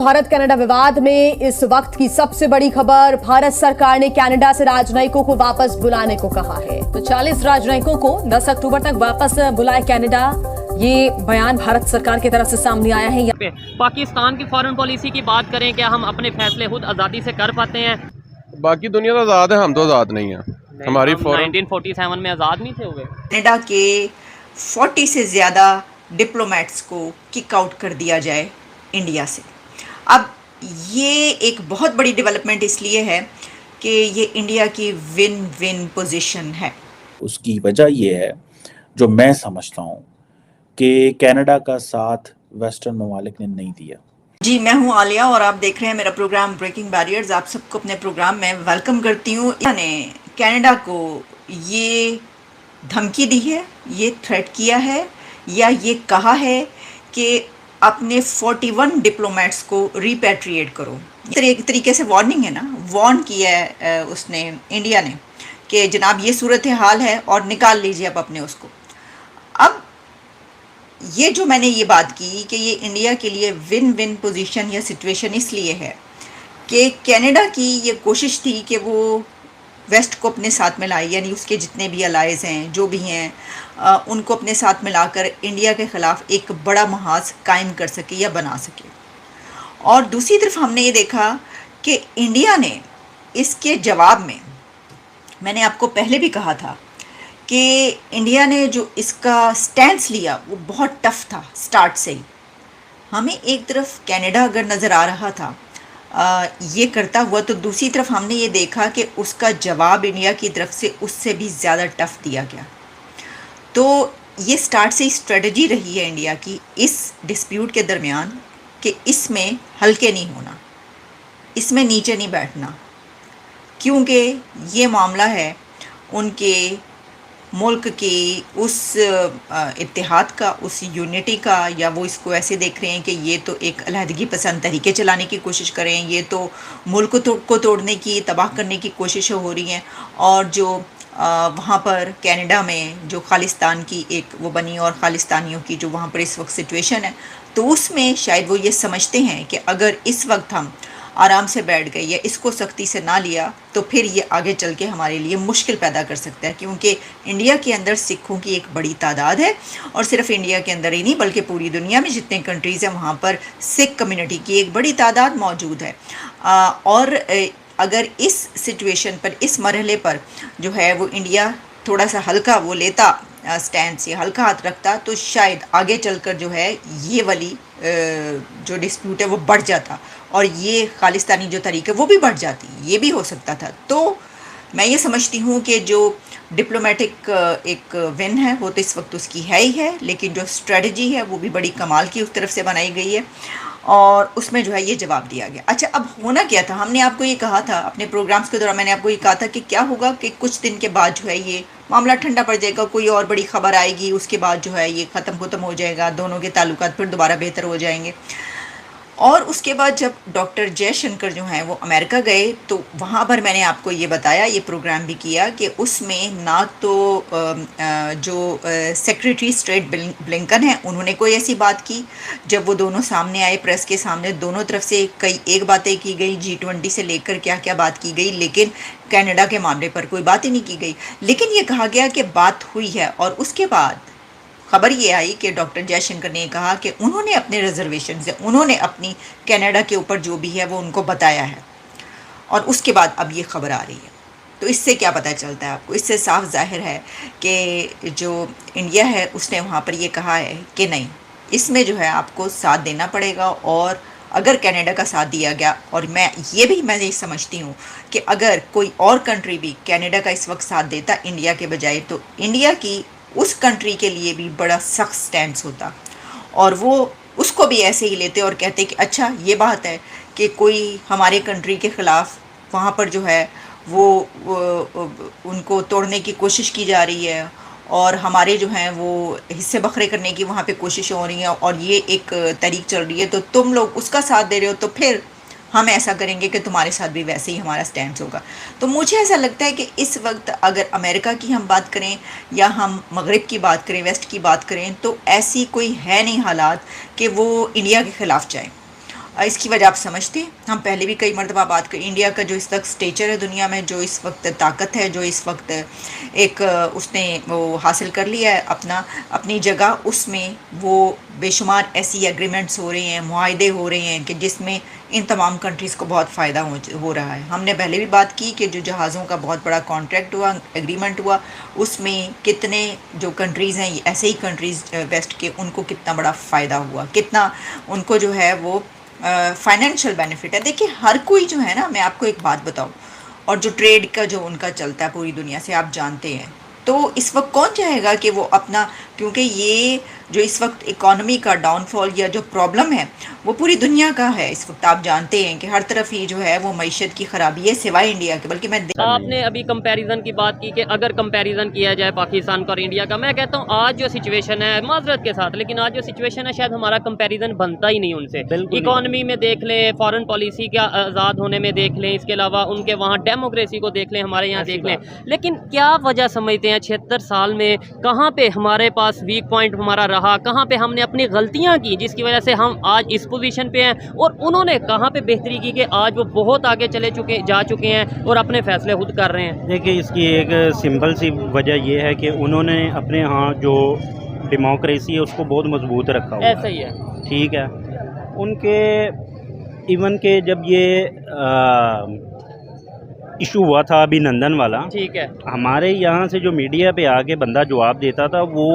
Bharat Canada विवाद में इस वक्त की सबसे बड़ी खबर, भारत सरकार ने कनाडा से राजनयिकों को वापस बुलाने को कहा है। तो 40 राजनयिकों को 10 अक्टूबर तक वापस बुलाए कनाडा। ये बयान भारत सरकार की तरफ से सामने आया है। पाकिस्तान की फॉरेन पॉलिसी की बात करें, क्या हम अपने फैसले खुद आज़ादी से कर पाते हैं? बाकी दुनिया तो आज़ाद है, हम तो आज़ाद नहीं है। हमारी 1947 में आज़ाद नहीं थे हो गए। कनाडा के 40 से ज़्यादा डिप्लोमेट्स को किक आउट कर दिया जाए इंडिया से। अब ये एक बहुत बड़ी डेवलपमेंट इसलिए है कि ये इंडिया की विन विन पोजीशन है। उसकी वजह ये है, जो मैं समझता हूँ, कि कनाडा का साथ वेस्टर्न ममालिक ने नहीं दिया। जी, मैं हूँ आलिया और आप देख रहे हैं मेरा प्रोग्राम ब्रेकिंग बैरियर्स। आप सबको अपने प्रोग्राम में वेलकम करती हूँ। इन्होंने कनाडा को ये धमकी दी है, ये थ्रेट किया है या ये कहा है कि अपने 41 डिप्लोमेट्स को रिपैट्रिएट करो। एक तरीके से वार्निंग है ना, वार्न किया है उसने, इंडिया ने, कि जनाब ये सूरत हाल है और निकाल लीजिए अब अपने उसको। अब ये जो मैंने ये बात की कि ये इंडिया के लिए विन विन पोजीशन या सिचुएशन इसलिए है कि कनाडा की ये कोशिश थी कि वो वेस्ट को अपने साथ में लाए, यानी उसके जितने भी अलाइज हैं, जो भी हैं, उनको अपने साथ मिलाकर इंडिया के ख़िलाफ़ एक बड़ा महाज कायम कर सके या बना सके। और दूसरी तरफ हमने ये देखा कि इंडिया ने इसके जवाब में, मैंने आपको पहले भी कहा था कि इंडिया ने जो इसका स्टैंस लिया वो बहुत टफ था स्टार्ट से ही। हमें एक तरफ कनाडा अगर नज़र आ रहा था ये करता हुआ, तो दूसरी तरफ हमने ये देखा कि उसका जवाब इंडिया की तरफ से उससे भी ज़्यादा टफ दिया गया। तो ये स्टार्ट से ही स्ट्रेटजी रही है इंडिया की इस डिस्प्यूट के दरमियान कि इसमें हल्के नहीं होना, इसमें नीचे नहीं बैठना, क्योंकि ये मामला है उनके मुल्क की उस इत्तेहाद का, उस यूनिटी का, या वो इसको ऐसे देख रहे हैं कि ये तो एक अलहदगी पसंद तरीके चलाने की कोशिश करें, ये तो मुल्क को तोड़ने की, तबाह करने की कोशिश हो रही हैं। और जो वहाँ पर कनाडा में जो खालिस्तान की एक वो बनी और खालिस्तानियों की जो वहाँ पर इस वक्त सिचुएशन है, तो उसमें शायद वो ये समझते हैं कि अगर इस वक्त हम आराम से बैठ गए या इसको सख्ती से ना लिया तो फिर ये आगे चल के हमारे लिए मुश्किल पैदा कर सकता है, क्योंकि इंडिया के अंदर सिखों की एक बड़ी तादाद है। और सिर्फ इंडिया के अंदर ही नहीं बल्कि पूरी दुनिया में जितने कंट्रीज़ हैं वहाँ पर सिख कम्युनिटी की एक बड़ी तादाद मौजूद है। और अगर इस सिचुएशन पर, इस मरहले पर जो है वो इंडिया थोड़ा सा हल्का वो लेता स्टैंड से, हल्का हाथ रखता, तो शायद आगे चलकर जो है ये वाली जो डिस्प्यूट है वो बढ़ जाता और ये खालिस्तानी जो तरीक़ है वो भी बढ़ जाती, ये भी हो सकता था। तो मैं ये समझती हूँ कि जो डिप्लोमेटिक एक विन है वो तो इस वक्त उसकी है ही है, लेकिन जो स्ट्रेटजी है वो भी बड़ी कमाल की उस तरफ से बनाई गई है और उसमें जो है ये जवाब दिया गया। अच्छा, अब होना क्या था? हमने आपको ये कहा था अपने प्रोग्राम्स के दौरान, मैंने आपको ये कहा था कि क्या होगा कि कुछ दिन के बाद जो है ये मामला ठंडा पड़ जाएगा, कोई और बड़ी खबर आएगी, उसके बाद जो है ये ख़त्म हो जाएगा, दोनों के ताल्लुकात फिर दोबारा बेहतर हो जाएंगे। और उसके बाद जब डॉक्टर जयशंकर जो हैं वो अमेरिका गए, तो वहाँ पर मैंने आपको ये बताया, ये प्रोग्राम भी किया कि उसमें ना तो जो सेक्रेटरी स्टेट ब्लिंकन हैं उन्होंने कोई ऐसी बात की, जब वो दोनों सामने आए प्रेस के सामने, दोनों तरफ से कई एक बातें की गई, G20 से लेकर क्या क्या बात की गई, लेकिन कनाडा के मामले पर कोई बात ही नहीं की गई। लेकिन ये कहा गया कि बात हुई है और उसके बाद खबर ये आई कि डॉक्टर जयशंकर ने कहा कि उन्होंने अपने रिजर्वेशन से, उन्होंने अपनी कनाडा के ऊपर जो भी है वो उनको बताया है, और उसके बाद अब ये खबर आ रही है। तो इससे क्या पता चलता है आपको? इससे साफ जाहिर है कि जो इंडिया है उसने वहाँ पर ये कहा है कि नहीं, इसमें जो है आपको साथ देना पड़ेगा। और अगर कनाडा का साथ दिया गया, और मैं ये समझती हूँ कि अगर कोई और कंट्री भी कनाडा का इस वक्त साथ देता इंडिया के बजाय, तो इंडिया की उस कंट्री के लिए भी बड़ा सख्त स्टैंड होता और वो उसको भी ऐसे ही लेते और कहते कि अच्छा ये बात है कि कोई हमारे कंट्री के ख़िलाफ़ वहाँ पर जो है वो उनको तोड़ने की कोशिश की जा रही है और हमारे जो हैं वो हिस्से बखरे करने की वहाँ पे कोशिश हो रही है और ये एक तरीक़ चल रही है, तो तुम लोग उसका साथ दे रहे हो, तो फिर हम ऐसा करेंगे कि तुम्हारे साथ भी वैसे ही हमारा स्टैंड होगा। तो मुझे ऐसा लगता है कि इस वक्त अगर अमेरिका की हम बात करें या हम मगरिब की बात करें, वेस्ट की बात करें, तो ऐसी कोई है नहीं हालात कि वो इंडिया के ख़िलाफ़ जाए। इसकी वजह आप समझते हैं। हम पहले भी कई मरतबा बात कर, इंडिया का जो इस वक्त स्टेचर है दुनिया में, जो इस वक्त ताकत है, जो इस वक्त एक उसने वो हासिल कर लिया है अपनी जगह, उसमें वो बेशुमार ऐसी एग्रीमेंट्स हो रही हैं, मुआहदे हो रहे हैं कि जिसमें इन तमाम कंट्रीज़ को बहुत फ़ायदा हो रहा है। हमने पहले भी बात की कि जो जहाज़ों का बहुत बड़ा कॉन्ट्रैक्ट हुआ, एग्रीमेंट हुआ, उसमें कितने जो कंट्रीज़ हैं, ऐसे ही कंट्रीज़ वेस्ट के, उनको कितना बड़ा फ़ायदा हुआ, कितना उनको जो है वो फाइनेंशियल बेनिफिट है। देखिए हर कोई जो है ना, मैं आपको एक बात बताऊं, और जो ट्रेड का जो उनका चलता है पूरी दुनिया से, आप जानते हैं, तो इस वक्त कौन चाहेगा कि वो अपना, क्योंकि ये जो इस वक्त इकॉनमी का डाउनफॉल या जो प्रॉब्लम है वो पूरी दुनिया का है इस वक्त। आप जानते हैं कि हर तरफ ही जो है वो मईशत की ख़राबी है, सिवाय इंडिया के। बल्कि मैं आपने अभी कंपैरिजन की बात की कि अगर कंपैरिजन किया जाए पाकिस्तान का और इंडिया का, मैं कहता हूँ आज जो सिचुएशन है, माजरत के साथ, लेकिन आज जो सिचुएशन है शायद हमारा कंपैरिजन बनता ही नहीं उनसे। इकॉनमी में देख लें, फॉरेन पॉलिसी का आज़ाद होने में देख लें, इसके अलावा उनके वहाँ डेमोक्रेसी को देख लें, हमारे यहाँ देख लें। लेकिन क्या वजह समझते हैं 76 साल में कहाँ पे हमारे पास वीक पॉइंट हमारा रहा, कहाँ पे हमने अपनी गलतियाँ की जिसकी वजह से हम आज इस पोजीशन पे हैं, और उन्होंने कहाँ पे बेहतरी की कि आज वो बहुत आगे जा चुके हैं और अपने फैसले खुद कर रहे हैं। देखिए इसकी एक सिंपल सी वजह ये है कि उन्होंने अपने यहाँ जो डेमोक्रेसी है उसको बहुत मजबूत रखा हुआ है। ऐसा ही है, ठीक है। उनके इवन के जब ये इशू हुआ था अभिनंदन वाला, ठीक है, हमारे यहाँ से जो मीडिया पे आके बंदा जवाब देता था वो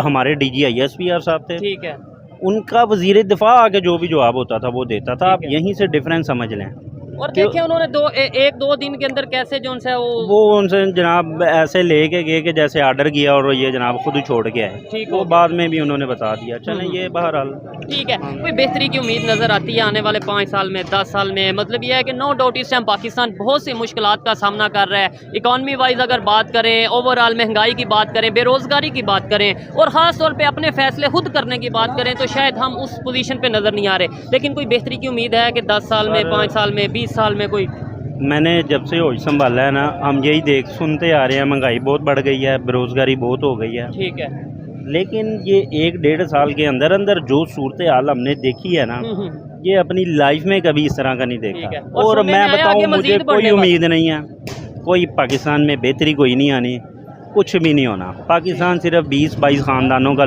हमारे DGISPR साहब थे, ठीक है, उनका वजीर दिफा आके जो भी जवाब होता था वो देता था। आप यहीं से डिफरेंस समझ लें। और देखिए उन्होंने एक दो दिन के अंदर कैसे जो उनसे वो उनसे जनाब ऐसे लेके गए कि जैसे ऑर्डर किया और ये जनाब खुद ही छोड़ के आए। ठीक, वो बाद में भी उन्होंने बता दिया। चलें ये बहरहाल ठीक है। कोई बेहतरी की उम्मीद नज़र आती है आने वाले 5 साल में, 10 साल में? मतलब ये है कि नो डाउट इस टाइम पाकिस्तान बहुत सी मुश्किलात का सामना कर रहा है। इकॉनमी वाइज अगर बात करें, ओवरऑल महंगाई की बात करें, बेरोज़गारी की बात करें, और ख़ास तौर पे अपने फैसले खुद करने की बात करें, तो शायद हम उस पोजीशन पे नज़र नहीं आ रहे। लेकिन कोई बेहतरी की उम्मीद है कि 10 साल में, 5 साल में, 20 साल में कोई? मैंने जब से होश संभाला है ना, हम यही सुनते आ रहे हैं, महंगाई बहुत बढ़ गई है, बेरोज़गारी बहुत हो गई है। ठीक है, लेकिन ये 1-1.5 साल के अंदर अंदर जो सूरत हाल हमने देखी है ना, ये अपनी लाइफ में कभी इस तरह का नहीं ठीक है। देखा। और मैं बताऊं, मुझे कोई उम्मीद नहीं है, कोई पाकिस्तान में बेहतरी कोई नहीं आनी, कुछ भी नहीं होना। पाकिस्तान सिर्फ 20-22 ख़ानदानों का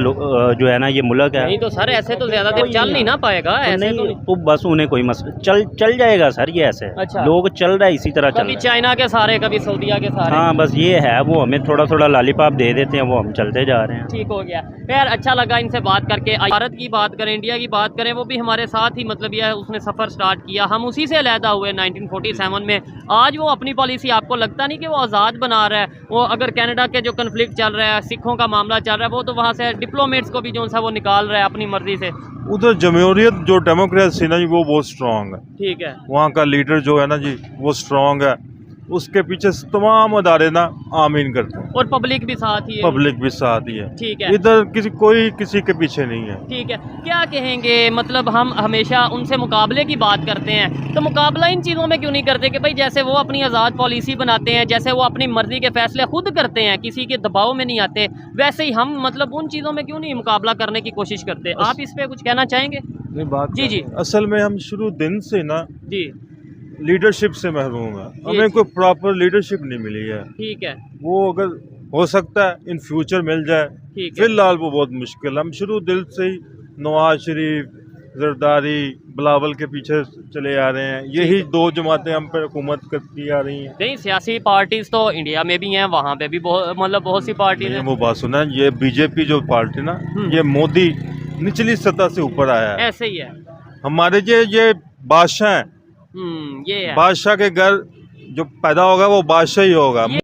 जो है ना ये मुल्क है। नहीं तो सर ऐसे तो ज़्यादा देर चल नहीं ना पाएगा, तो ऐसे नहीं तो बस उन्हें कोई मसला चल जाएगा सर, ये ऐसे अच्छा। लोग चल रहा है इसी तरह चल कभी रहा है। चाइना के सारे, कभी सऊदीया के सारे। हाँ बस ये है, वो हमें थोड़ा थोड़ा लॉलीपॉप दे देते हैं, वो हम चलते जा रहे हैं। ठीक हो गया। खैर अच्छा लगा इनसे बात करके। भारत की बात करें, इंडिया की बात करें, वो भी हमारे साथ ही, मतलब यह उसने सफ़र स्टार्ट किया, हम उसी से अलहदा हुए 1947 में। आज वो अपनी पॉलिसी, आपको लगता नहीं कि वो आज़ाद बना रहा है? वो अगर कनाडा के जो कन्फ्लिक्ट चल रहा है, सिखों का मामला चल रहा है, वो तो वहाँ से डिप्लोमेट्स को भी जो सा वो निकाल रहा है अपनी मर्जी से। उधर जमहूरियत जो डेमोक्रेसी ना जी वो बहुत स्ट्रॉन्ग है। ठीक है, वहाँ का लीडर जो है ना जी वो स्ट्रॉन्ग है, उसके पीछे तमाम अदारे ना आमीन करते हैं, और पब्लिक भी साथ ही है। पब्लिक भी साथ ही है। ठीक है, इधर कोई किसी के पीछे नहीं है। ठीक है। क्या कहेंगे, मतलब हम हमेशा उनसे मुकाबले की बात करते हैं, तो मुकाबला इन चीज़ों में क्यों नहीं करते कि भाई जैसे वो अपनी आज़ाद पॉलिसी बनाते हैं, जैसे वो अपनी मर्ज़ी के फैसले खुद करते हैं, किसी के दबाव में नहीं आते, वैसे ही हम मतलब उन चीज़ों में क्यों नहीं मुकाबला करने की कोशिश करते? आप इस पर कुछ कहना चाहेंगे? नहीं बात जी जी असल में हम शुरू दिन से ना जी, लीडरशिप से महरूम है, हमें कोई प्रॉपर लीडरशिप नहीं मिली है। ठीक है, वो अगर हो सकता है इन फ्यूचर मिल जाए, ठीक है, फिलहाल वो बहुत मुश्किल है। हम शुरू दिल से ही नवाज शरीफ, जरदारी, बिलावल के पीछे चले आ रहे हैं। यही दो जमातें हम पर हुकूमत करती आ रही हैं। नहीं सियासी पार्टीज तो इंडिया में भी हैं, वहाँ पे भी बहुत सी पार्टीज हैं। वो बात सुना, ये बीजेपी जो पार्टी ना, ये मोदी निचली सतह से ऊपर आया है। ऐसे ही है। हमारे ये बादशाह हैं, ये है। बादशाह के घर जो पैदा होगा वो बादशाह ही होगा।